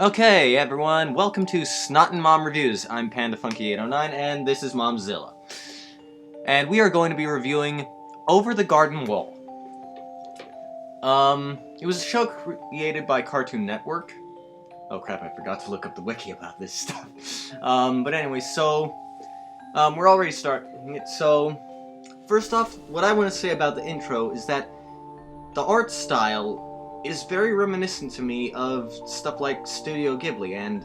Okay, everyone, welcome to Snot and Mom Reviews. I'm PandaFunky809, and this is Momzilla. And we are going to be reviewing Over the Garden Wall. It was a show created by Cartoon Network. Oh crap, I forgot to look up the wiki about this stuff. But anyway, we're already starting it. So, first off, what I want to say about the intro is that the art style is very reminiscent to me of stuff like Studio Ghibli and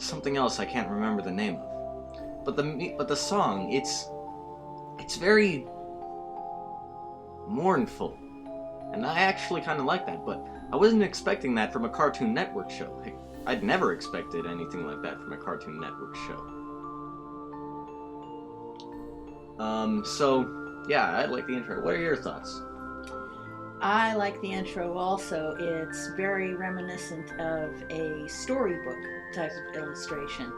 something else I can't remember the name of. But the song, it's very mournful, and I actually kind of like that. But I wasn't expecting that from a Cartoon Network show. I'd never expected anything like that from a Cartoon Network show. So yeah, I like the intro. What are your thoughts? I like the intro also. It's very reminiscent of a storybook type of illustration.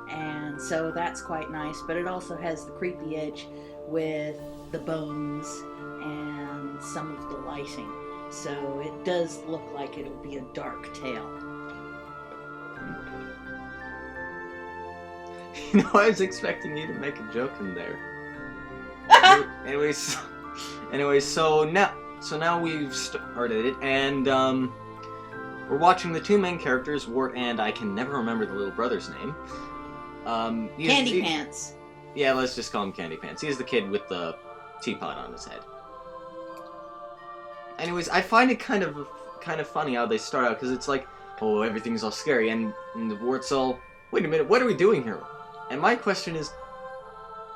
And so that's quite nice, but it also has the creepy edge with the bones and some of the lighting. So it does look like it'll be a dark tale. You know, I was expecting you to make a joke in there. Anyways, so now we've started it, and we're watching the two main characters, Wart and I can never remember the little brother's name. Candy Pants. Yeah, let's just call him Candy Pants. He's the kid with the teapot on his head. Anyways, I find it kind of funny how they start out, because it's like, oh, everything's all scary, and the Wart's all, wait a minute, what are we doing here? And my question is,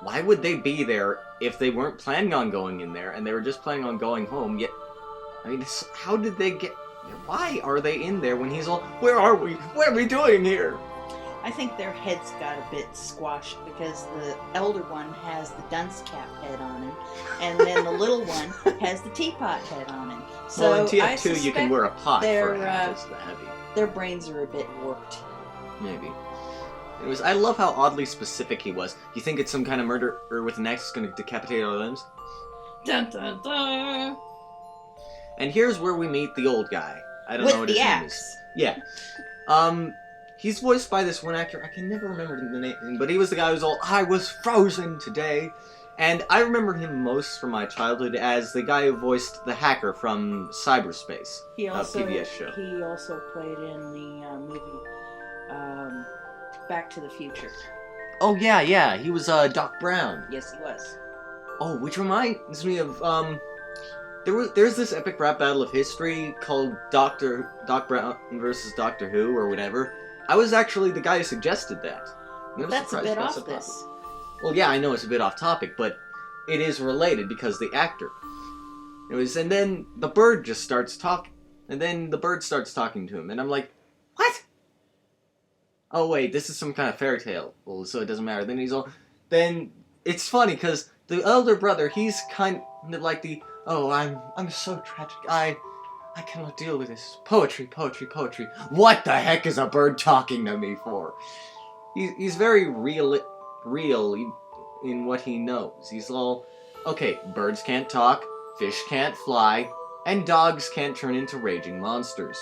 why would they be there if they weren't planning on going in there and they were just planning on going home? Yet, I mean, how did they get... Why are they in there when he's all, where are we? What are we doing here? I think their heads got a bit squashed because the elder one has the dunce cap head on him, and then the little one has the teapot head on him. So well, in TF2 you can wear a pot for half as the heavy. Their brains are a bit warped. Maybe. Anyways, I love how oddly specific he was. You think it's some kind of murderer with an axe that's going to decapitate our limbs? Dun dun dun! And here's where we meet the old guy. I don't know what his name is. Yeah. He's voiced by this one actor. I can never remember the name, but he was the guy who's all, I was frozen today. And I remember him most from my childhood as the guy who voiced the hacker from Cyberspace, a PBS show. He also played in the movie Back to the Future. Oh, yeah, he was Doc Brown. Yes, he was. Oh, which reminds me of, there's this epic rap battle of history called Doc Brown versus Doctor Who, or whatever. I was actually the guy who suggested that. That's a bit off this. Well, yeah, I know it's a bit off topic, but it is related because the actor. And then the bird just starts talking. And then the bird starts talking to him, and I'm like, what? Oh wait, this is some kind of fairy tale. Well, so it doesn't matter. Then it's funny because the elder brother, he's kind of like I'm so tragic. I cannot deal with this. Poetry. What the heck is a bird talking to me for? He's very real in what he knows. He's all, okay, birds can't talk, fish can't fly, and dogs can't turn into raging monsters.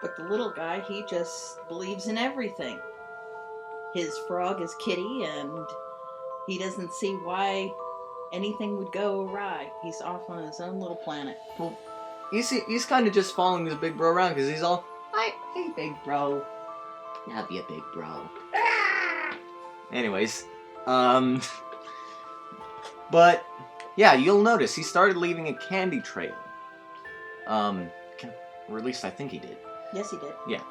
But the little guy, he just believes in everything. His frog is Kitty, and he doesn't see why anything would go awry. He's off on his own little planet. Well, he's kind of just following his big bro around, because he's all, hey, big bro. Love you, big bro. Anyways, but, yeah, you'll notice he started leaving a candy trail. Or at least I think he did. Yes, he did. Yeah.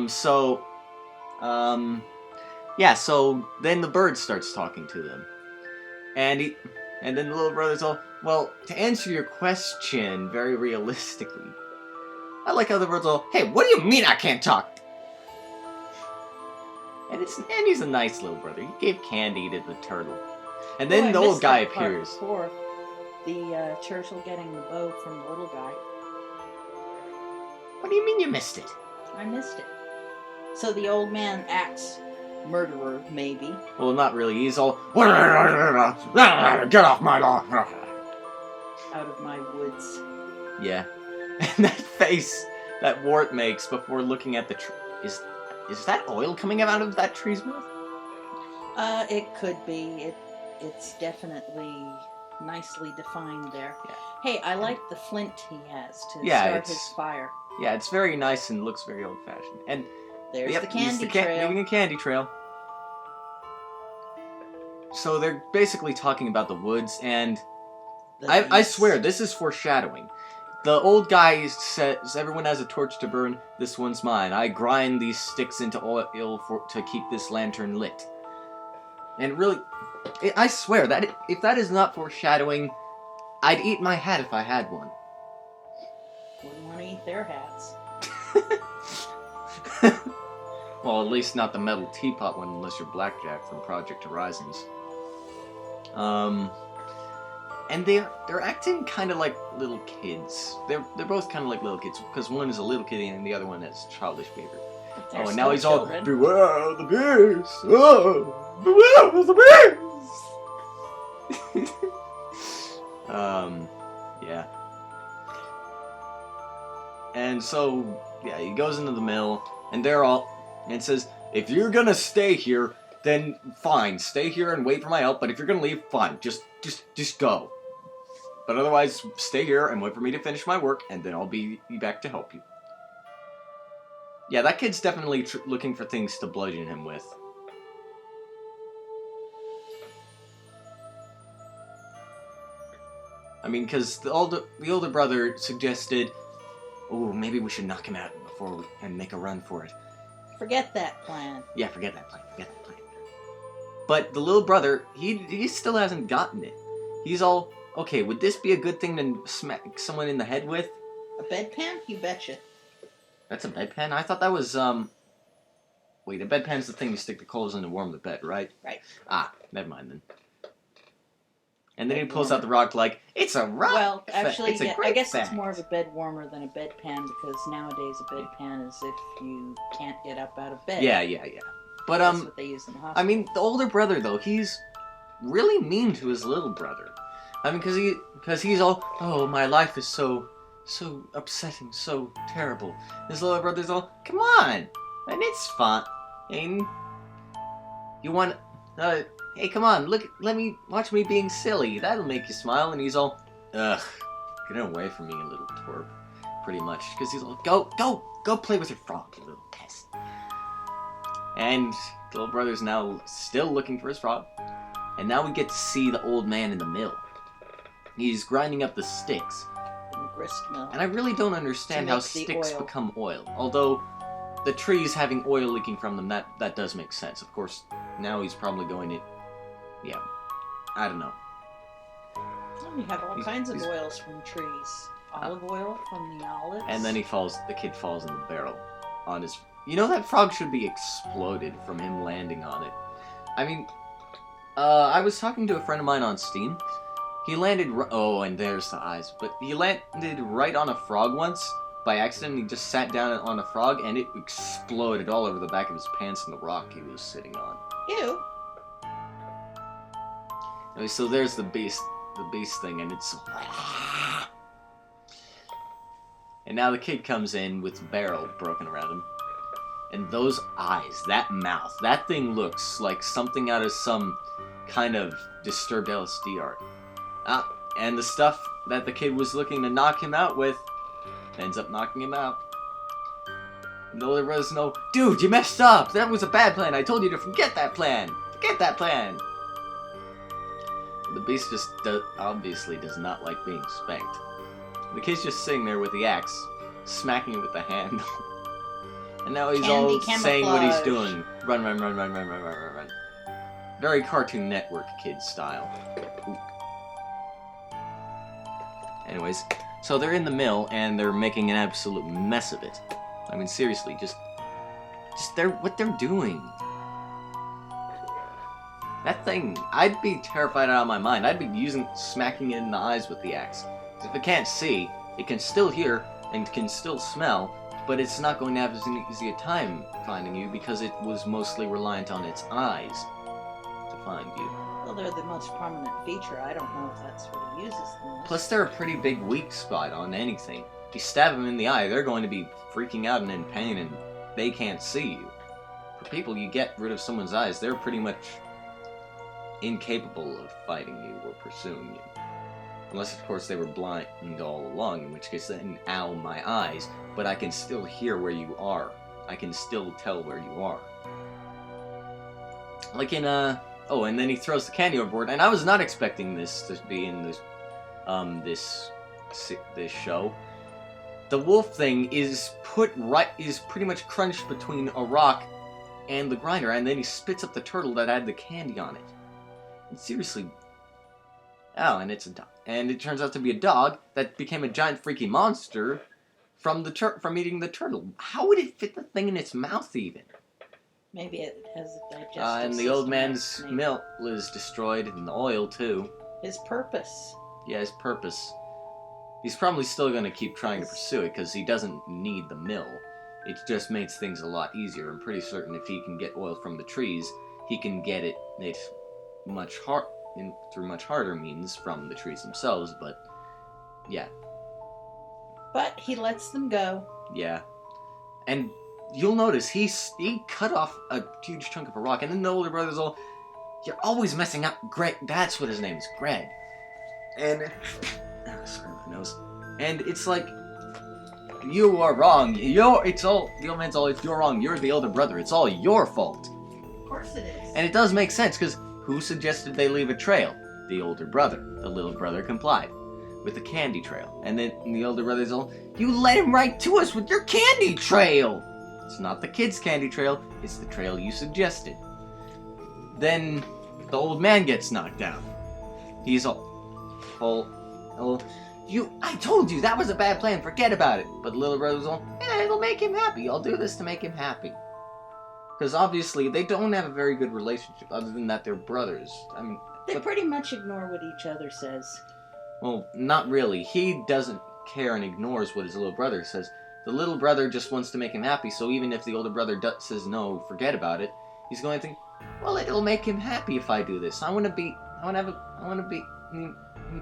So then the bird starts talking to them. And then the little brother's all, well, to answer your question very realistically, I like how the bird's all, hey, what do you mean I can't talk? And he's a nice little brother. He gave candy to the turtle. And then the old guy appears. Before the turtle getting the bow from the little guy. What do you mean you missed it? I missed it. So the old man acts murderer, maybe. Well, not really. He's all, get off my lawn. Out of my woods. Yeah. And that face that Wart makes before looking at the Is that oil coming out of that tree's mouth? It could be. It's definitely nicely defined there. Yeah. Hey, I like the flint he has to Yeah, start it's- his fire. Yeah, it's very nice and looks very old-fashioned. And There's yep, the he's candy trail. Leaving a candy trail. So they're basically talking about the woods, and I bees. swear, this is foreshadowing. The old guy says, everyone has a torch to burn, this one's mine. I grind these sticks into oil to keep this lantern lit. And really, I swear, that if that is not foreshadowing, I'd eat my hat if I had one. Wouldn't want to eat their hats. Well, at least not the metal teapot one, unless you're Blackjack from Project Horizons. And they're acting kind of like little kids. They're both kind of like little kids, because one is a little kid and the other one has childish behavior. But they're Oh, and still now he's children. all, beware the beast! Oh, beware the beast! Yeah. And so, yeah, he goes into the mill, and and says, if you're gonna stay here, then fine, stay here and wait for my help, but if you're gonna leave, fine, just go. But otherwise, stay here and wait for me to finish my work, and then I'll be back to help you. Yeah, that kid's definitely looking for things to bludgeon him with. I mean, because the older brother suggested, oh, maybe we should knock him out and make a run for it. Forget that plan. Yeah, forget that plan. But the little brother, he still hasn't gotten it. He's all, okay, would this be a good thing to smack someone in the head with? A bedpan? You betcha. That's a bedpan? I thought that was, wait, a bedpan's the thing you stick the coals in to warm the bed, right? Right. Ah, never mind then. And then he pulls out the rock like, it's a rock! Well, actually, it's a yeah, great I guess fact. it's more of a bed warmer than a bedpan, because nowadays a bedpan is if you can't get up out of bed. Yeah. But, That's what they use in the hospital. I mean, the older brother, though, he's really mean to his little brother. I mean, because he's all, oh, my life is so upsetting, so terrible. His little brother's all, come on, and it's fine. And you want, hey, come on, watch me being silly. That'll make you smile. And he's all, ugh, get away from me, you little twerp. Pretty much, because he's all, go play with your frog, you little pest. And the little brother's now still looking for his frog. And now we get to see the old man in the mill. He's grinding up the sticks. In the grist mill. And I really don't understand how sticks oil. become oil. Although, the trees having oil leaking from them, that does make sense. Of course, now he's probably going to... Yeah, I don't know. You have all kinds of oils from trees. Olive oil from the olives. And then the kid falls in the barrel on his... You know, that frog should be exploded from him landing on it. I mean, I was talking to a friend of mine on Steam. He landed... Oh, and there's the eyes. But he landed right on a frog once by accident. He just sat down on a frog, and it exploded all over the back of his pants and the rock he was sitting on. Ew. Okay, so there's the beast thing, and it's... And now the kid comes in with the barrel broken around him. And those eyes, that mouth, that thing looks like something out of some kind of disturbed LSD art. And the stuff that the kid was looking to knock him out with ends up knocking him out. And the older brothers know, dude, you messed up! That was a bad plan! I told you to forget that plan! Forget that plan! The beast just obviously does not like being spanked. The kid's just sitting there with the axe, smacking it with the hand. And now he's all saying what he's doing. Run. Very Cartoon Network kid style. Ooh. Anyways, so they're in the mill and they're making an absolute mess of it. I mean, seriously, just what they're doing. That thing, I'd be terrified out of my mind. I'd be smacking it in the eyes with the axe. If it can't see, it can still hear and can still smell, but it's not going to have as easy a time finding you because it was mostly reliant on its eyes to find you. Well, they're the most prominent feature. I don't know if that's what it uses the most. Plus, they're a pretty big weak spot on anything. If you stab them in the eye, they're going to be freaking out and in pain and they can't see you. For people, you get rid of someone's eyes, they're pretty much incapable of fighting you or pursuing you. Unless, of course, they were blind all along, in which case then, ow, my eyes, but I can still hear where you are. I can still tell where you are. Like in, oh, and then he throws the candy overboard, and I was not expecting this to be in this, this show. The wolf thing is pretty much crunched between a rock and the grinder, and then he spits up the turtle that had the candy on it. And seriously, oh, and it's a dog, and it turns out to be a dog that became a giant freaky monster from eating the turtle. How would it fit the thing in its mouth even? Maybe it has a digestive and the old man's milk is destroyed, and the oil too. His purpose. Yeah, his purpose. He's probably still going to keep trying to pursue it, because he doesn't need the mill. It just makes things a lot easier. I'm pretty certain if he can get oil from the trees, he can get it through much harder means from the trees themselves, but yeah. But he lets them go. Yeah. And you'll notice he cut off a huge chunk of a rock, and then the older brother's all, "You're always messing up Greg." That's what his name is, Greg. And sorry, my nose. And it's like, you are wrong. The old man's all, "If you're wrong, you're the older brother. It's all your fault." Of course it is. And it does make sense, because who suggested they leave a trail? The older brother. The little brother complied with the candy trail. And then the older brother's all, "You led him right to us with your candy trail." It's not the kid's candy trail, it's the trail you suggested. Then the old man gets knocked down. He's all, "I told you that was a bad plan, forget about it." But the little brother's all, "It'll make him happy. I'll do this to make him happy." Because obviously they don't have a very good relationship, other than that they're brothers. I mean, they pretty much ignore what each other says. Well, not really. He doesn't care and ignores what his little brother says. The little brother just wants to make him happy, so even if the older brother says no, forget about it, he's going to think, "Well, it'll make him happy if I do this. I want to be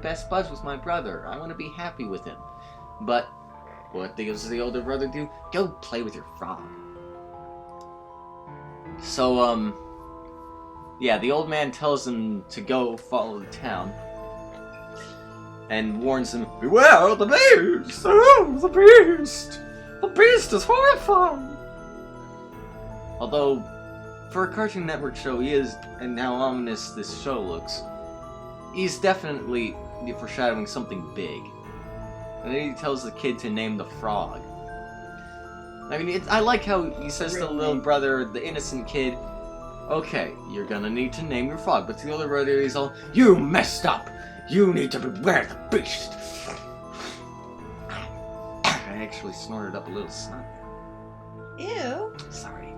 best buds with my brother. I want to be happy with him." But what does the older brother do? "Go play with your frog." So, yeah, the old man tells him to go follow the town, and warns him, "Beware the beast! Oh, the beast! The beast is horrifying!" Although, for a Cartoon Network show, he is, and how ominous this show looks, he's definitely foreshadowing something big. And then he tells the kid to name the frog. I mean, I like how he says to the little brother, the innocent kid, "Okay, you're gonna need to name your frog." But to the older brother, he's all, "You messed up! You need to beware the beast!" I actually snorted up a little snot. Ew. Sorry.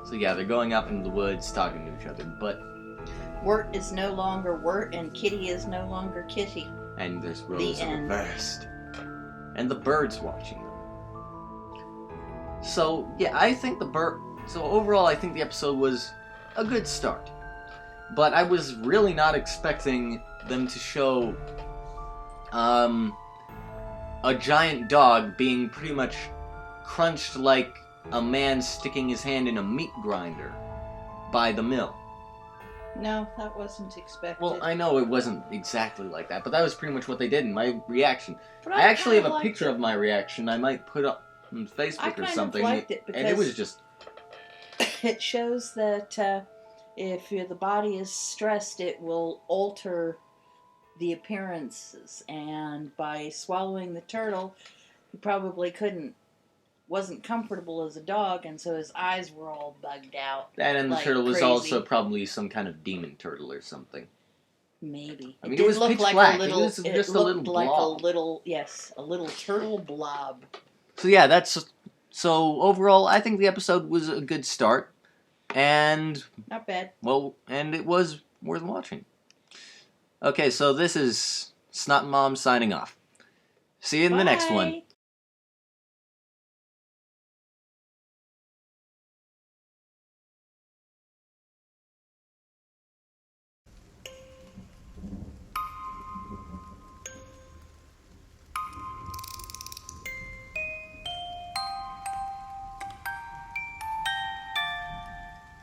So yeah, they're going up into the woods, talking to each other, but... Wirt is no longer Wirt, and Kitty is no longer Kitty. And there's roles reversed. And the bird's watching them. So, yeah, so overall, I think the episode was a good start. But I was really not expecting them to show a giant dog being pretty much crunched like a man sticking his hand in a meat grinder by the mill. No, that wasn't expected. Well, I know it wasn't exactly like that, but that was pretty much what they did in my reaction. But I actually have a picture of my reaction I might put up on Facebook or something. I kind of liked it because and it was just... it shows that if the body is stressed, it will alter the appearances. And by swallowing the turtle, he probably wasn't comfortable as a dog, and so his eyes were all bugged out. And the like turtle was crazy. Also probably some kind of demon turtle or something. Maybe. I mean, it was pitch black. It was just a little like blob. a little turtle blob. So yeah, so overall, I think the episode was a good start, and not bad. Well, and it was worth watching. Okay, so this is Snot Mom signing off. See you in the next one.